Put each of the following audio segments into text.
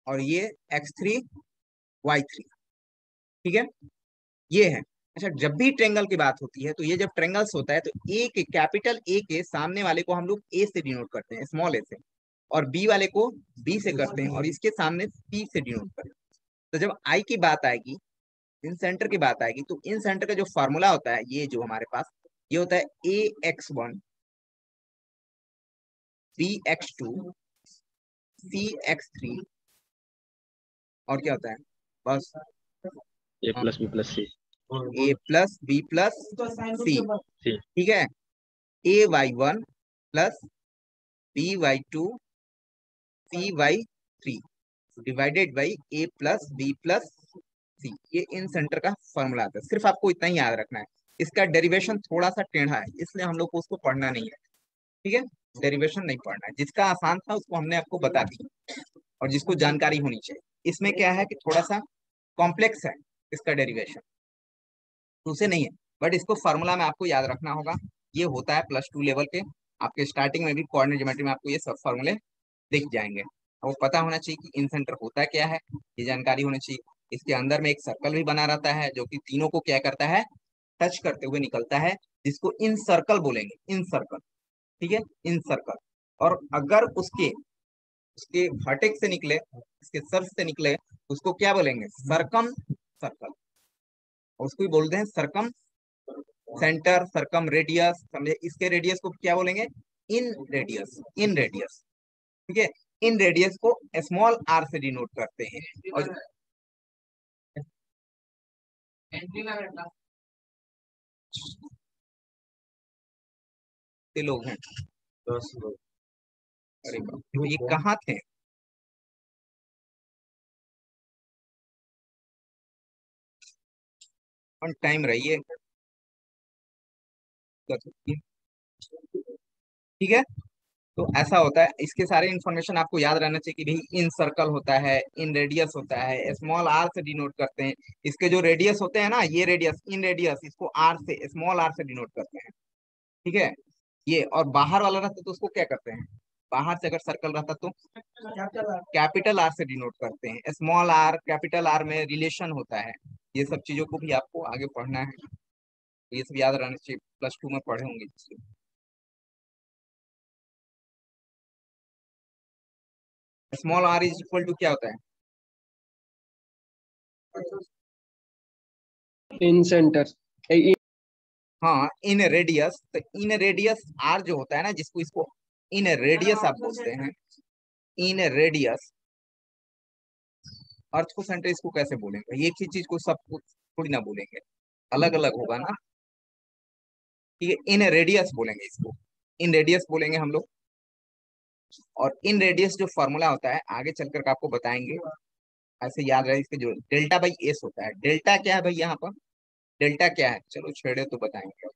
और ये x3 y3, ठीक है, ये है। अच्छा, जब भी ट्रेंगल की बात होती है तो ये जब ट्रेंगल्स होता है तो ए के, कैपिटल ए के सामने वाले को हम लोग ए से डिनोट करते हैं, स्मॉल ए से, और बी वाले को बी से करते हैं, और इसके सामने पी से डिनोट करते हैं। तो जब आई की बात आएगी, इन सेंटर की बात आएगी, तो इन सेंटर का जो फॉर्मूला होता है, ये जो हमारे पास ये होता है ax1 bx2 cx3, और क्या होता है, बस A plus B plus C. a plus B plus C, C. ठीक है, ay1 plus by2 cy3 divided by a plus B plus C. ये इन सेंटर का फॉर्मूला आता है, सिर्फ आपको इतना ही याद रखना है। इसका डेरिवेशन थोड़ा सा टेढ़ा है, इसलिए हम लोग को उसको पढ़ना नहीं है, ठीक है, डेरिवेशन नहीं पढ़ना है। जिसका आसान था उसको हमने आपको बता दी, और जिसको जानकारी होनी चाहिए। इसमें क्या है कि थोड़ा सा कॉम्प्लेक्स है इसका डेरिवेशन, तो उसे नहीं है, बट इसको फॉर्मूला में आपको याद रखना होगा। ये होता है +2 लेवल के, आपके स्टार्टिंग में भी कोऑर्डिनेट ज्योमेट्री में आपको ये सब फॉर्मूले दिख जाएंगे। वो पता होना चाहिए कि इन सेंटर होता क्या है, ये जानकारी होनी चाहिए। इसके अंदर में एक सर्कल भी बना रहता है जो कि तीनों को क्या करता है, टच करते हुए निकलता है, जिसको इन सर्कल बोलेंगे, इन सर्कल, ठीक है, इन सर्कल। और अगर उसके उसके वर्टेक्स से निकले, इसके सर्फ से निकले, उसको क्या बोलेंगे, सरकम सर्कल, उसको भी बोलते हैं सरकम सेंटर, सरकम रेडियस, समझे। इसके रेडियस को क्या बोलेंगे, इन रेडियस, इन रेडियस, ठीक है। इन रेडियस को स्मॉल आर से डिनोट करते हैं। और कितने लोग हैं, 10 लोग। अरे बाप, तो ये कहाँ थे, ऑन टाइम रहिए, ठीक है। तो ऐसा होता है, इसके सारे इन्फॉर्मेशन आपको याद रहना चाहिए कि भाई इन सर्कल होता है, इन रेडियस होता है, स्मॉल आर से डिनोट करते हैं। इसके जो रेडियस होते हैं ना, ये रेडियस, इन रेडियस, इसको आर से, स्मॉल आर से डिनोट करते हैं, ठीक है। ये और बाहर वाला रहता तो उसको क्या करते हैं, बाहर से अगर सर्कल रहता तो कैपिटल आर से डिनोट करते हैं। स्मॉल आर, कैपिटल आर में रिलेशन होता है। ये सब चीजों को भी आपको आगे पढ़ना है, ये सब याद रहना चाहिए, +2 में पढ़े होंगे। Small r is equal to क्या होता है, इन सेंटर। हाँ, इन रेडियस। तो इन रेडियस आर जो होता है ना, जिसको इसको इन रेडियस आप बोलते हैं, इन रेडियस। अर्थ को सेंटर इसको कैसे बोलेंगे, एक ही चीज को सब कुछ थोड़ी ना बोलेंगे, अलग अलग होगा ना, ठीक है। इन रेडियस बोलेंगे इसको, इन रेडियस बोलेंगे हम लोग। और इन रेडियस जो फॉर्मूला होता है आगे चल करके आपको बताएंगे, ऐसे याद रहे। इसके जो डेल्टा बाई एस होता है, डेल्टा क्या है भाई, यहाँ पर डेल्टा क्या है, चलो छेड़े तो बताएंगे।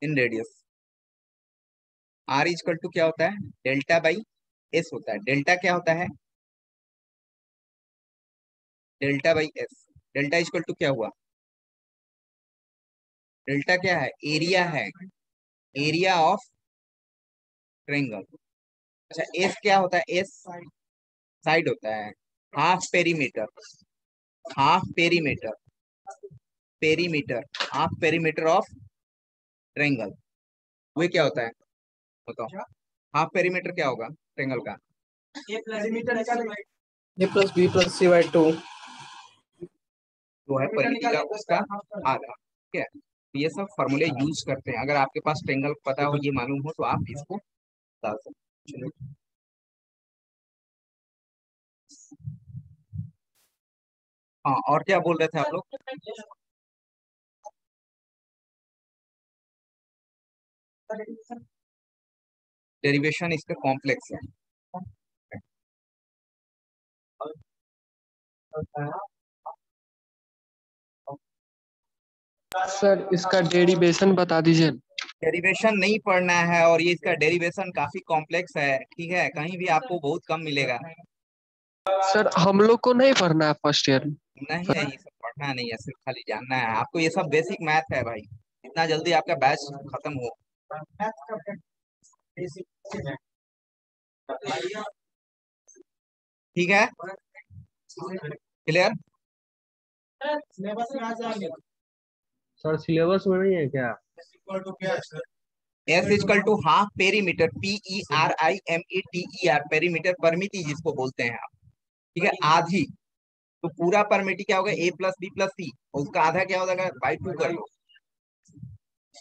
In radius r is equal to क्या होता है, डेल्टा बाई एस होता है। डेल्टा क्या होता है, delta by S. Delta is equal to क्या हुआ, डेल्टा क्या है, एरिया है, एरिया ऑफ ट्रायंगल। अच्छा, एस क्या होता है, एस साइड होता है, half perimeter, half perimeter, perimeter, half perimeter of triangle. वो क्या होता है, बताओ, हाफ पेरीमीटर क्या होगा ट्रायंगल का, A+B+C/2। वो है परिधि का उसका आधा, ठीक है। तो ये सब फॉर्मूले यूज करते हैं, अगर आपके पास ट्रायंगल पता हो, ये मालूम हो, तो आप इसको डाल सकते हैं। चलो, हाँ, और क्या बोल रहे थे आप लोग, डेरिवेशन इसका कॉम्प्लेक्स है। सर इसका डेरिवेशन बता दीजिए। डेरिवेशन नहीं पढ़ना है, और ये इसका डेरिवेशन काफी कॉम्प्लेक्स है, ठीक है, कहीं भी आपको बहुत कम मिलेगा। सर हम लोग को नहीं पढ़ना है फर्स्ट ईयर में। नहीं नहीं, सब पढ़ना नहीं है, सिर्फ खाली जानना है आपको, ये सब बेसिक मैथ है भाई, इतना जल्दी आपका बैच खत्म हो। ठीक है, क्लियर। सर सिलेबस में नहीं है क्या? S equal to half perimeter, PERIMETER, perimeter परमिति जिसको बोलते हैं आप, ठीक है, आधी। तो पूरा परमिति क्या होगा, A+B+C, उसका आधा क्या हो जाएगा, बाई 2 कर लो।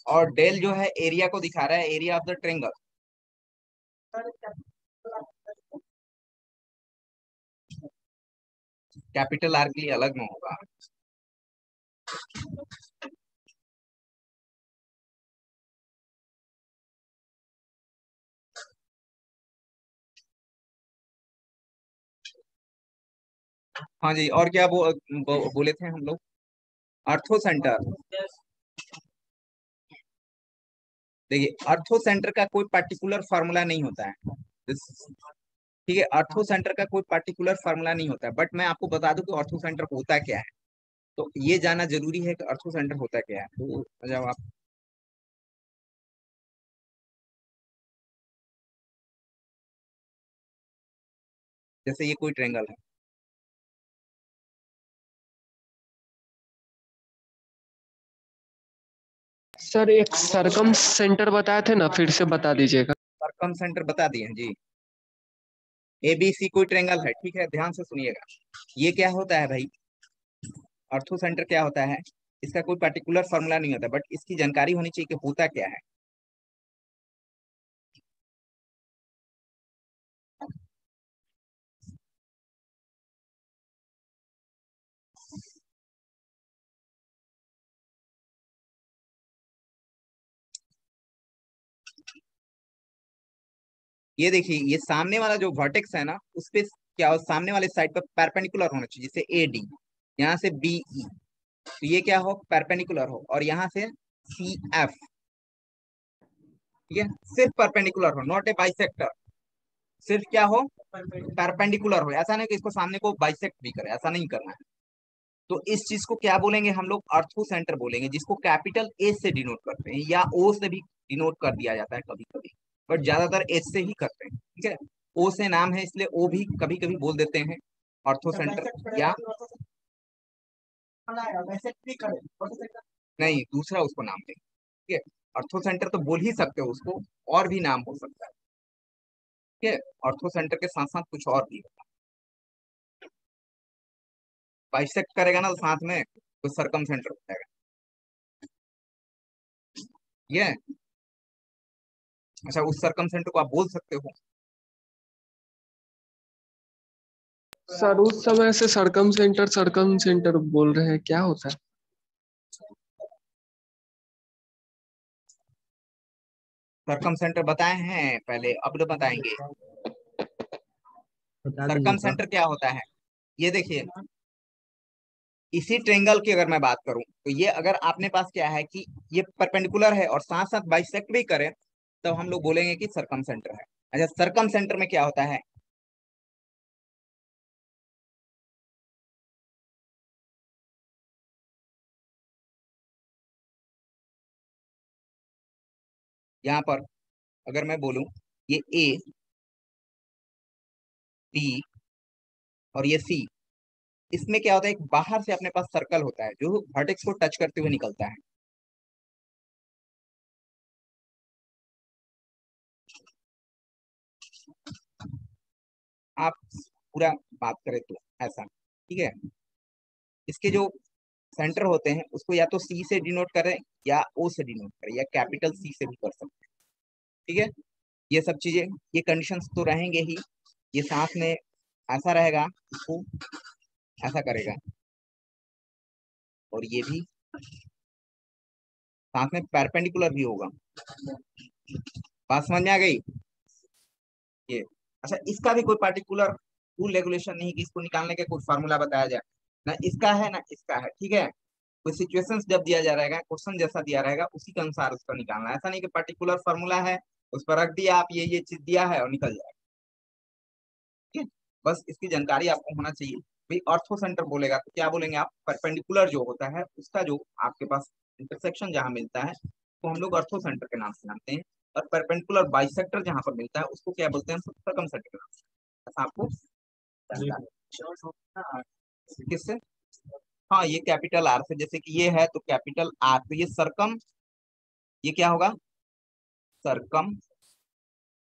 और डेल जो है एरिया को दिखा रहा है, area of the triangle. Capital R के लिए अलग में होगा। हाँ जी, और क्या बोले थे हम लोग, अर्थो सेंटर। देखिए, अर्थो सेंटर का कोई पर्टिकुलर फार्मूला नहीं होता है, ठीक है, अर्थो सेंटर का कोई पर्टिकुलर फार्मूला नहीं होता है, बट मैं आपको बता दूं कि अर्थो सेंटर होता क्या है। तो ये जानना जरूरी है कि अर्थो सेंटर होता क्या है। तो जब आप, जैसे ये कोई ट्रेंगल है, सर एक सरकम सेंटर बताए थे ना, फिर से बता दीजिएगा। सर्कम सेंटर बता दिए हैं जी। ABC कोई ट्रेंगल है, ठीक है, ध्यान से सुनिएगा। ये क्या होता है भाई, अर्थो सेंटर क्या होता है, इसका कोई पर्टिकुलर फॉर्मूला नहीं होता, बट इसकी जानकारी होनी चाहिए कि होता क्या है। ये देखिए, ये सामने वाला जो वर्टेक्स है ना, उस पे क्या हो, सामने वाले साइड पर परपेंडिकुलर होना चाहिए, जैसे AD, यहाँ से BE, तो ये क्या हो, परपेंडिकुलर हो, और यहाँ से CF, ठीक है, सिर्फ परपेंडिकुलर हो, नॉट ए बाइसेक्टर, सिर्फ क्या हो, परपेंडिकुलर हो, ऐसा नहीं कि इसको सामने को बाइसेक्ट भी करे, ऐसा नहीं करना है। तो इस चीज को क्या बोलेंगे हम लोग, अर्थो सेंटर बोलेंगे, जिसको कैपिटल A से डिनोट करते हैं, या O से भी डिनोट कर दिया जाता है कभी कभी, बट ज्यादातर H से ही करते हैं, ठीक है। O से नाम है इसलिए O भी कभी कभी बोल देते हैं अर्थो सेंटर, या नहीं, दूसरा उसको नाम देंगे, ठीक है। अर्थो सेंटर तो बोल ही सकते हो उसको, और भी नाम हो सकता है, ठीक है। अर्थो सेंटर के साथ साथ कुछ और भी होता है, बाइसेक्ट करेगा ना तो साथ में तो सरकम सेंटर हो जाएगा, ये। अच्छा, उस सरकम सेंटर को आप बोल सकते हो। सर उस समय से सरकम सेंटर बोल रहे हैं, क्या होता है? सरकम सेंटर बताए हैं पहले, अब तो बताएंगे। बता दीजिए सरकम सर। सेंटर क्या होता है, ये देखिए, इसी ट्रेंगल की अगर मैं बात करूं, तो ये अगर आपने पास क्या है कि ये परपेंडिकुलर है और साथ साथ बाइसेक्ट भी करे, तब हम लोग बोलेंगे कि सरकम सेंटर है। अच्छा, सरकम सेंटर में क्या होता है, यहाँ पर अगर मैं बोलूं, ये A, B और ये C, इसमें क्या होता है, एक बाहर से अपने पास सर्कल होता है जो वर्टेक्स को टच करते हुए निकलता है। आप पूरा बात करें तो ऐसा, ठीक है। इसके जो सेंटर होते हैं उसको या तो C से डिनोट करें, या O से डिनोट करें, या कैपिटल C से भी कर सकते हैं, ठीक है। ये सब चीजें, ये कंडीशंस तो रहेंगे ही, ये साथ में ऐसा रहेगा, इसको ऐसा करेगा, और ये भी साथ में परपेंडिकुलर भी होगा। बात समझ में आ गई, ये। अच्छा, इसका भी कोई पर्टिकुलर रूल रेगुलेशन नहीं कि इसको निकालने का कोई फार्मूला बताया जाए, ना इसका है ना इसका है, ठीक है। कोई सिचुएशंस जब दिया जा रहेगा, क्वेश्चन जैसा दिया रहेगा उसी के अनुसार उसको निकालना है। ऐसा नहीं कि पर्टिकुलर फॉर्मूला है उस पर रख दिया आप, ये चीज दिया है और निकल जाएगा। ठीक है, बस इसकी जानकारी आपको होना चाहिए। भाई ऑर्थो सेंटर बोलेगा तो क्या बोलेंगे आप, परपेंडिकुलर जो होता है उसका जो आपके पास इंटरसेक्शन जहां मिलता है तो हम लोग ऑर्थो सेंटर के नाम से जानते हैं, और परपेंडिकुलर बाइसेक्टर जहां पर मिलता है उसको क्या बोलते हैं, सर्कम सेंटर के नाम से। ऐसा आपको जानकारी है। किससे? हाँ, ये कैपिटल आर से, जैसे कि ये है तो कैपिटल आर, तो ये सरकम, ये क्या होगा, सरकम,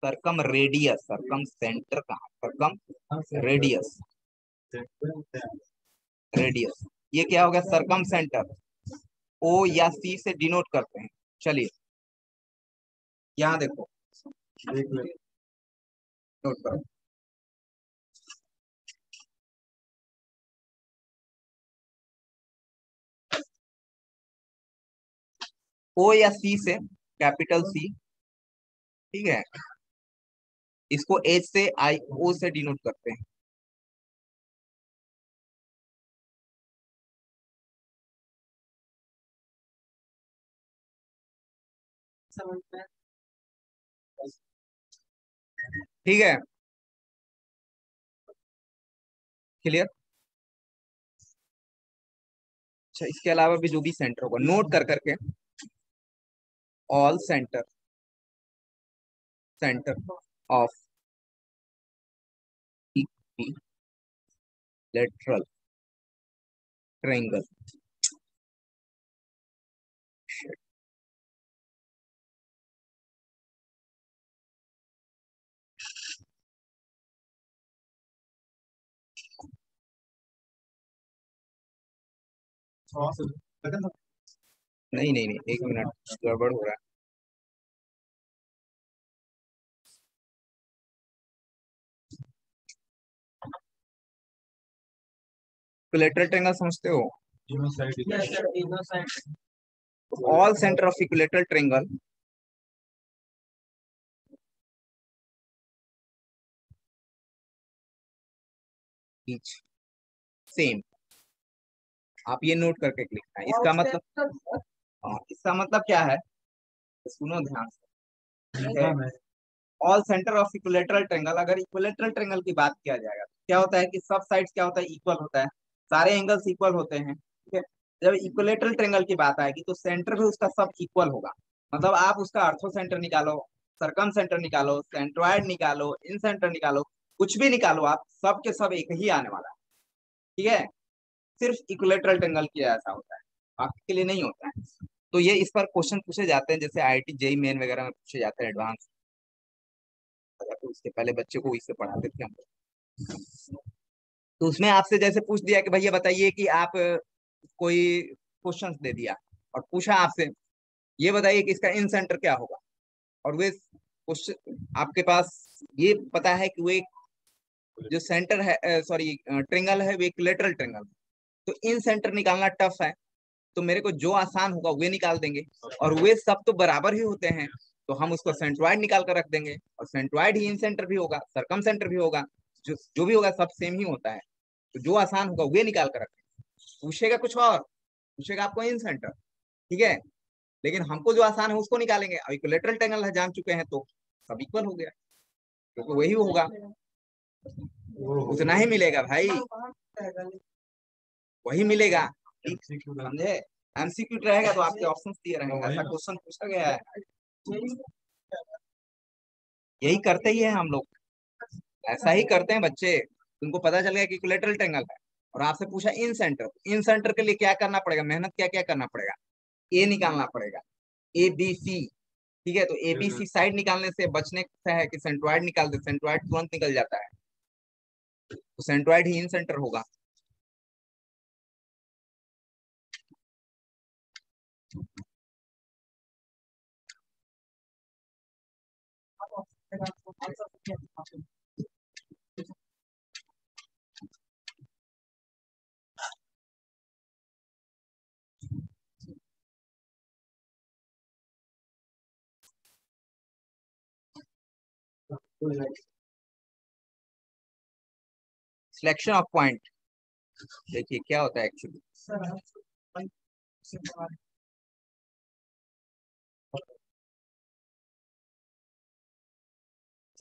सरकम रेडियस, सरकम सेंटर कहाँ, सरकम रेडियस, रेडियस, ये क्या होगा, सरकम सेंटर। ओ या सी से डिनोट करते हैं। चलिए यहाँ देखो, नोट करो, ओ या सी से, कैपिटल सी, ठीक है, इसको एच से आई ओ से डिनोट करते हैं। ठीक है, क्लियर। अच्छा, इसके अलावा भी जो भी सेंटर होगा नोट कर करके, all centre, centre of equilateral triangle, नहीं नहीं नहीं, एक मिनट, गड़बड़ हो रहा है। इक्विलेटरल ट्रायंगल समझते हो, all centre of equilateral triangle etch same, आप ये नोट करके लिखना है। इसका मतलब, हाँ, इसका मतलब क्या है, सुनो ध्यान से, ठीक है। All centre of equilateral triangle, अगर इक्विलेटरल ट्रायंगल की बात किया जाएगा तो क्या होता है कि सब साइड्स क्या होता है, इक्वल होता है, सारे एंगल्स इक्वल होते हैं, ठीक है। जब इक्विलेटरल ट्रायंगल की बात आएगी तो सेंटर भी उसका सब इक्वल होगा। मतलब आप उसका अर्थो सेंटर निकालो, सरकम सेंटर निकालो, सेंट्रॉइड निकालो, इन सेंटर निकालो, कुछ भी निकालो आप, सब के सब एक ही आने वाला है, ठीक है। सिर्फ इक्विलेटरल ट्रायंगल के ऐसा होता है, बाकी के लिए नहीं होता है। तो ये इस पर क्वेश्चन पूछे जाते हैं, जैसे आईआईटी जेई मेन वगैरह में पूछे जाते हैं एडवांस, तो उसके पहले बच्चे को इससे पढ़ाते थे हम लोग। तो उसमें आपसे जैसे पूछ दिया कि भैया बताइए कि आप कोई क्वेश्चन दे दिया और पूछा आपसे ये बताइए कि इसका इन सेंटर क्या होगा, और वे क्वेश्चन आपके पास ये पता है कि वे जो सेंटर है, सॉरी ट्रेंगल है, वे इक्विलेटरल ट्रेंगल, तो इन सेंटर निकालना टफ है। तो मेरे को जो आसान होगा वे निकाल देंगे, और वे सब तो बराबर ही होते हैं, तो हम उसको सेंट्रॉइड निकाल कर रख देंगे, और सेंट्रॉइड ही इन सेंटर भी होगा, सरकम सेंटर भी होगा, जो जो भी होगा सब सेम ही होता है। तो जो आसान होगा वे निकाल कर रखेंगे। पूछेगा कुछ और, पूछेगा आपको इन सेंटर, ठीक है, लेकिन हमको जो आसान है उसको निकालेंगे। अब इक्विलेटरल ट्रायंगल है जान चुके हैं तो सब इक्वल हो गया, क्योंकि वही होगा, उतना ही मिलेगा भाई, वही मिलेगा, समझे। एमसीक्यू रहेगा तो आपके ऑप्शन दिए रहेंगे, ऐसा क्वेश्चन पूछा गया है, यही करते ही है हम लोग, ऐसा ही करते हैं बच्चे। तुमको पता चल गया कि इक्विलेटरल ट्रायंगल है और आपसे पूछा इन सेंटर, इन सेंटर के लिए क्या करना पड़ेगा, मेहनत क्या क्या करना पड़ेगा, ए निकालना पड़ेगा, ए बी सी, ठीक है। तो ए बी सी साइड निकालने से बचने से है कि सेंट्रॉइड निकाल दे, सेंट्रॉइड तुरंत निकल जाता है, तो सेंट्रॉइड ही इन सेंटर होगा। सिलेक्शन ऑफ पॉइंट, देखिए क्या होता है एक्चुअली,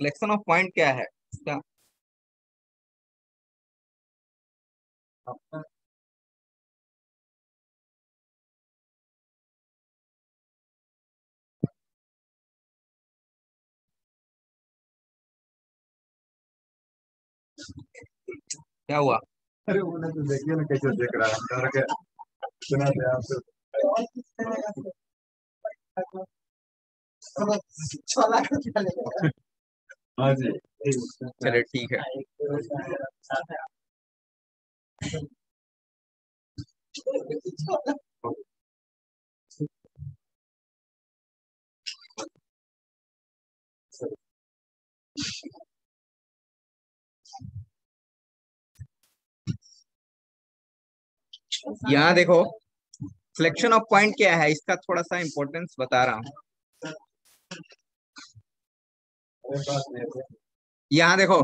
सिलेक्शन ऑफ पॉइंट क्या है इसका? क्या हुआ? अरे उन्हें तो देखिए ना कैसे देख रहा है डर के सुना दे आपसे। हाँ जी चलिए ठीक है। यहाँ देखो सिलेक्शन ऑफ पॉइंट क्या है, इसका थोड़ा सा इंपॉर्टेंस बता रहा हूँ। यहाँ देखो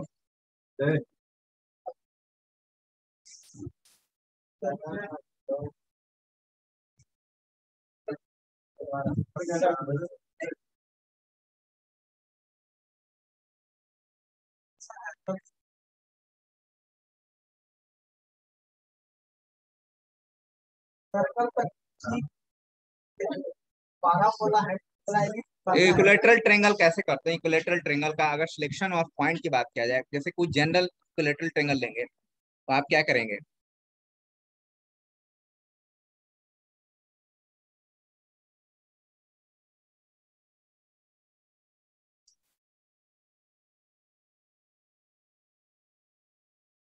इक्विलेटरल ट्रायंगल कैसे करते हैं? इक्विलेटरल ट्रायंगल का अगर सिलेक्शन ऑफ पॉइंट की बात किया जाए, जैसे कोई जनरल इक्विलेटरल ट्रायंगल लेंगे तो आप क्या करेंगे?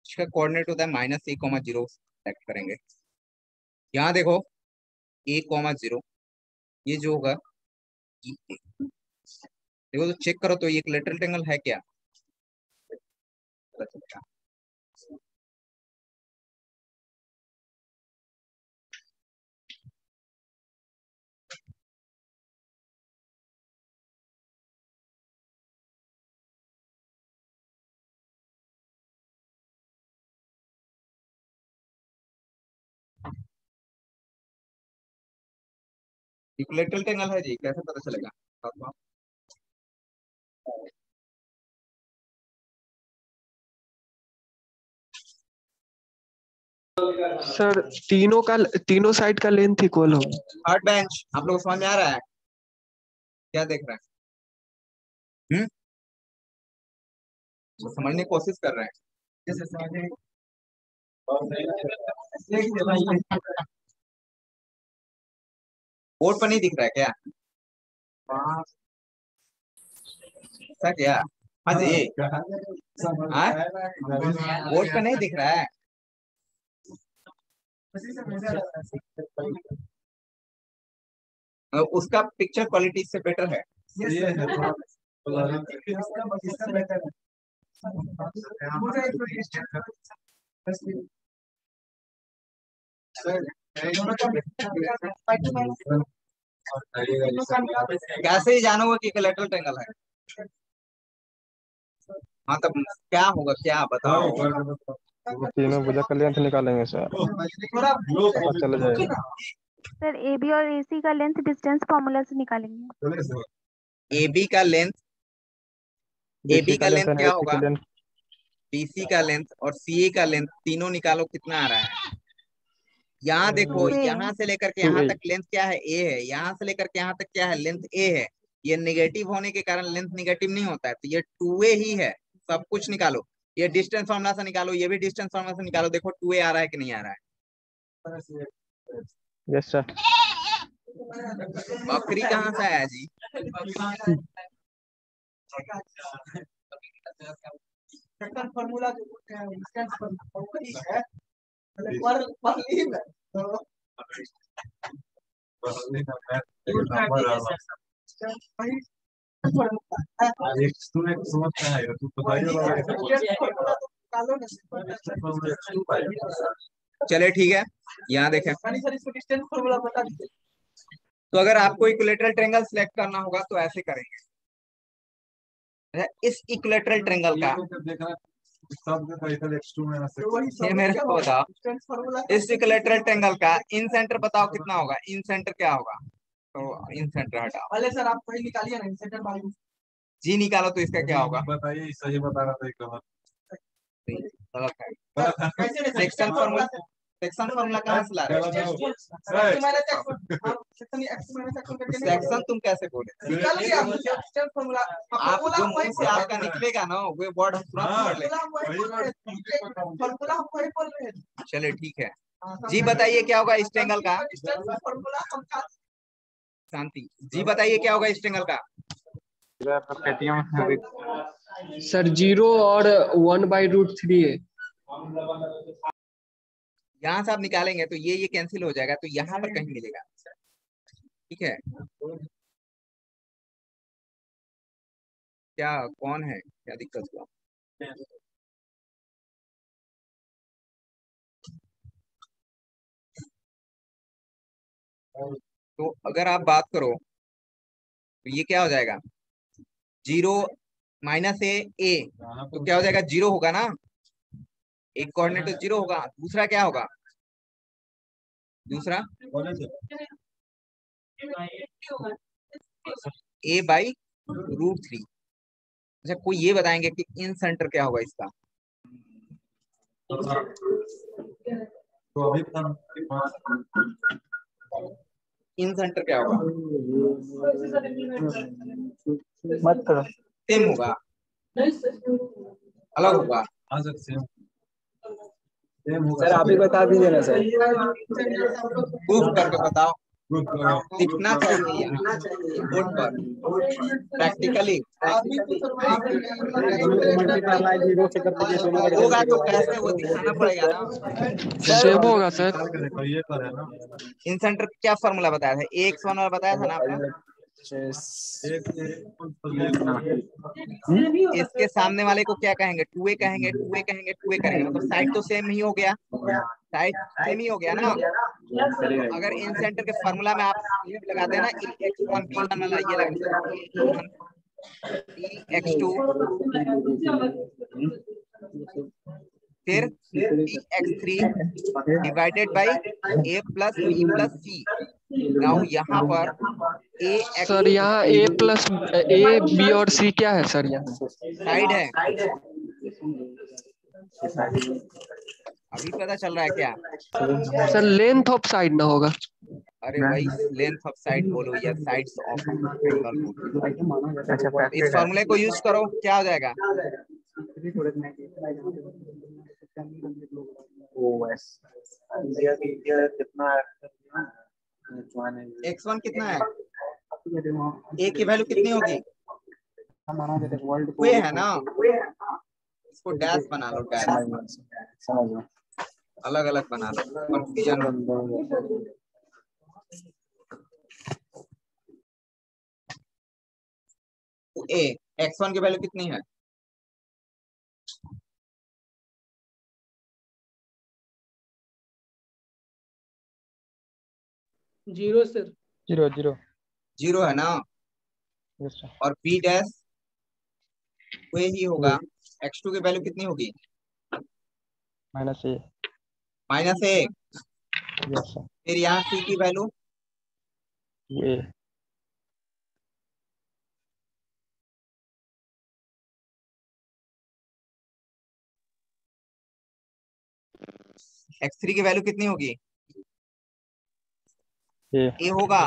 इसका कोऑर्डिनेट होता है -a,0 सेलेक्ट करेंगे। यहाँ देखो a,0 ये जो होगा देखो तो चेक करो तो ये इक्विलेटरल ट्रायंगल है क्या? इक्विलेटरल ट्रायंगल है जी, कैसे पता चलेगा आपको? सर तीनों साइड का लेंथ इक्वल हो। थर्ड बेंच आप लोग को समझ में आ रहा है? क्या देख रहे हैं? तो समझने की कोशिश कर रहे हैं। जैसे समझने बोर्ड पर नहीं दिख रहा है क्या? ऐसा क्या? हाँ जी, हाँ? बोर्ड पर नहीं दिख रहा है। उसका पिक्चर क्वालिटी इससे बेटर है। कैसे ही जानोगे कि कोलेटरल ट्रायंगल है? हाँ तब क्या होगा, क्या बताओ? तीनों भुजा का लेंथ निकालेंगे सर, पता चल जाएगा। सर ए बी और ए सी का लेंथ डिस्टेंस फॉर्मूला से निकालेंगे। ए बी का लेंथ, ए बी का लेंथ क्या होगा? BC का लेंथ और CA का लेंथ तीनों निकालो, कितना आ रहा है? यहाँ देखो यहाँ से लेकर के यहाँ तक लेंथ क्या है? A है। यहाँ से लेकर के यहाँ तक क्या है? लेंथ A है। ये नेगेटिव होने के कारण लेंथ नेगेटिव नहीं होता है, तो ये 2A ही है। सब कुछ निकालो, ये डिस्टेंस फॉर्मूला से निकालो, ये भी डिस्टेंस फॉर्मूला से निकालो, देखो 2A आ रहा है कि नहीं आ रहा है? Yes sir. बकरी कहाँ से आया जी? फॉर्मूला चले ठीक है, यहाँ देखें। तो अगर आपको इक्विलेटरल ट्रायंगल सिलेक्ट करना होगा तो ऐसे करेंगे। इस इक्विलेटरल ट्रायंगल का ये मेरे को बताओ, इस इक्विलैटरल ट्रायंगल का इन सेंटर बताओ कितना होगा, इन सेंटर क्या होगा। तो इन सेंटर हटाओ, पहले सर आप वही निकालिए ना, सेंटर बाई। जी निकालो तो इसका क्या होगा। बताइए, सही बता रहा था एकदम। गलत है। सेक्शन फार्मूला, सेक्शन फार्मूला कहाँ से ला रहे हो। सेक्शन तुम कैसे बोले, आप जो मुंह से आपका निकलेगा ना वो वर्ड हम तुरंत पढ़ लेंगे। चलिए ठीक है जी, बताइए क्या होगा इस ट्रायंगल का। शांति जी, बताइए क्या होगा इस ट्रायंगल का। सर 0 और 1/√3 है। यहाँ से आप निकालेंगे तो ये कैंसिल हो जाएगा, तो यहाँ पर कहीं मिलेगा। ठीक है, क्या कौन है, क्या दिक्कत हुआ। तो अगर आप बात करो तो ये क्या हो जाएगा, 0 माइनस ए, तो क्या हो जाएगा, 0 होगा ना, एक कोऑर्डिनेट तो 0 होगा, दूसरा क्या होगा, दूसरा a/√3। अच्छा कोई ये बताएंगे कि इन सेंटर क्या होगा इसका। तो अभी इन सेंटर क्या होगा, मत करो। सेम होगा, अलग होगा। सर आप ही बता दीजिए ना सर। प्रूफ करके बताओ, दिखना चाहिए बोर्ड पर प्रैक्टिकली। होगा तो कैसे, वो दिखाना पड़ेगा ना। सेम होगा सर। इन सेंटर क्या फॉर्मूला बताया था, AX1 वाला बताया था ना आपने। इसके सामने वाले को क्या कहेंगे, 2a कहेंगे, 2a कहेंगे, 2a करेंगे, मतलब साइड तो सेम ही हो गया, साइड सेम ही हो गया ना। अगर इन सेंटर के फार्मूला में आप लगाते हैं ना x1 b1 वाला, ये लगा x2 फिर x3 divided by a plus b plus c। Now यहाँ पर सर यहाँ A, B और C क्या है सर, यहाँ साइड है, अभी पता चल रहा है क्या। सर लेंथ ऑफ साइड ना होगा। अरे वही लेंथ ऑफ साइड बोलो या साइड्स ऑफ ट्रायंगल बोलो। इस फॉर्मूले को यूज करो, क्या हो जाएगा, x1 कितना है, a की वैल्यू कितनी होगी, वे है ना, इसको डैश बना लो, डैश अलग अलग बना लो, कंफ्यूजन। x1 की वैल्यू कितनी है, जीरो सर। 0 है ना, और b डैश वे ही होगा। x2 की वैल्यू कितनी होगी, -a। -a। फिर यहाँ c की वैल्यू 2a। x3 की वैल्यू कितनी होगी, a। a होगा।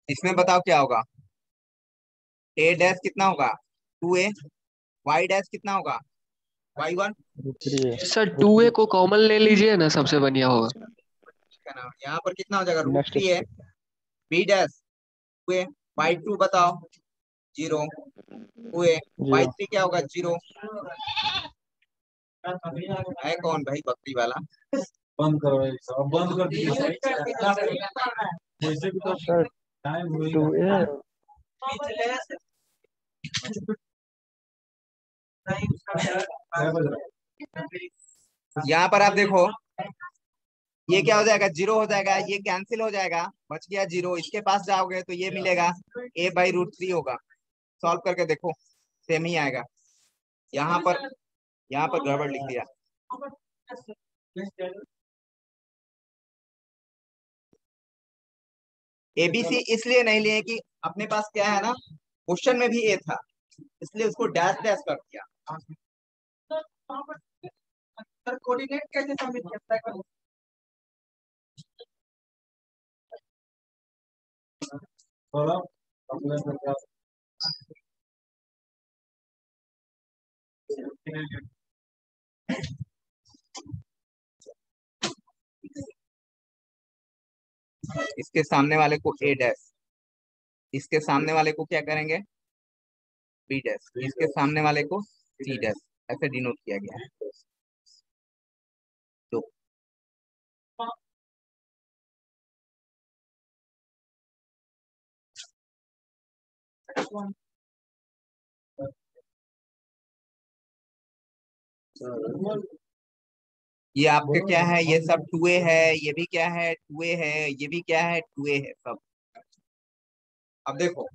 इसमें बताओ क्या होगा, a डैश कितना होगा 2a, y डैश कितना होगा y1। सर 2A को कॉमन ले लीजिए ना, सबसे बढ़िया होगा। यहाँ पर कितना हो जाएगा, Next √3 है, b डैश 2a, y2 बताओ 0, 2a, y3 क्या होगा 0। है कौन भाई बकरी वाला, बंद करो, बंद कर दीजिए। वैसे भी तो सर टाइम 2a यहाँ पर आप देखो ये क्या हो जाएगा, 0 हो जाएगा, ये कैंसिल हो जाएगा, बच गया 0। इसके पास जाओगे तो ये मिलेगा a/√3 होगा। सॉल्व करके देखो सेम ही आएगा। यहाँ पर गड़बड़ लिख दिया। ABC इसलिए नहीं लिए कि अपने पास क्या है ना, क्वेश्चन में भी A था, इसलिए उसको डैश डैश कर दिया। सर कोऑर्डिनेट कैसे सबमिट करता है? इसके सामने वाले को A', इसके सामने वाले को क्या करेंगे B', इसके सामने वाले को C', ऐसे डिनोट किया गया है। तो ये आपके क्या है, ये सब 2A है, ये भी क्या है 2A है, ये भी क्या है 2A है सब। अब देखो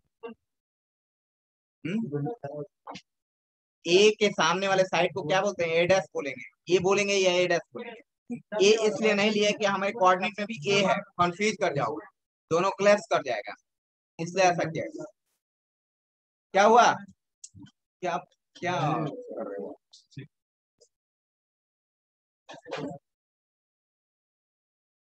A के सामने वाले साइड को क्या बोलते हैं, A' बोलेंगे, ये बोलेंगे या A' बोलेंगे। A इसलिए नहीं लिया कि हमारे कोऑर्डिनेट में भी A है, कंफ्यूज कर जाओगे, दोनों क्लैश कर जाएगा, इसलिए ऐसा किया। क्या हुआ, क्या क्या कर रहे हो?